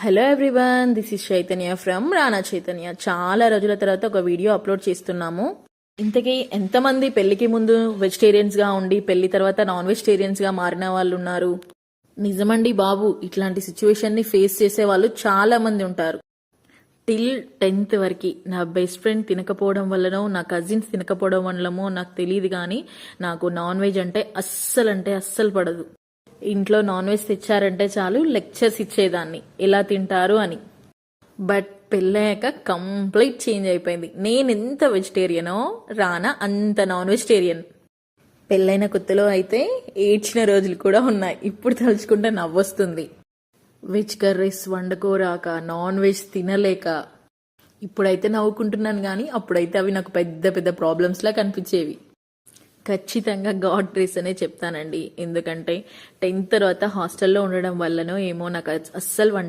Hello everyone, this is Chaitanya from రానా చైతన్య. చాలా రోజుల తర్వాత ఒక వీడియో అప్లోడ్ చేస్తున్నాము. ఇంతకీ ఎంతమంది పెళ్లికి ముందు వెజిటేరియన్స్ గా ఉండి పెళ్లి తర్వాత నాన్ వెజిటేరియన్స్ గా మారిన వాళ్ళు ఉన్నారు? నిజమండి బాబు, ఇట్లాంటి సిచ్యువేషన్ ని ఫేస్ చేసే వాళ్ళు చాలా మంది ఉంటారు. టిల్ 10th వరకు నా బెస్ట్ ఫ్రెండ్ తినకపోవడం వల్లనో నా కజిన్స్ తినకపోవడం వల్లమో నాకు తెలియదు, కానీ నాకు నాన్ వెజ్ అంటే అస్సలు పడదు. ఇంట్లో నాన్ వెజ్ తెచ్చారంటే చాలు లెక్చర్స్ ఇచ్చేదాన్ని ఎలా తింటారు అని. బట్ పెళ్ళయ్యాక కంప్లీట్ చేంజ్ అయిపోయింది. నేను ఎంత వెజిటేరియనో రానా అంత నాన్ వెజిటేరియన్. పెళ్ళైన కొత్తలో అయితే ఏడ్చిన రోజులు కూడా ఉన్నాయి. ఇప్పుడు తలుచుకుంటే నవ్వొస్తుంది. వెజ్ కర్రీస్ వండుకోరాక, నాన్ వెజ్ తినలేక. ఇప్పుడైతే నవ్వుకుంటున్నాను, కానీ అప్పుడైతే అవి నాకు పెద్ద పెద్ద ప్రాబ్లమ్స్లా కనిపించేవి. ఖచ్చితంగా గాడ్ గ్రేస్ అనే చెప్తానండి. ఎందుకంటే 10th తర్వాత హాస్టల్లో ఉండడం వల్లనో ఏమో నాకు అస్సలు వంట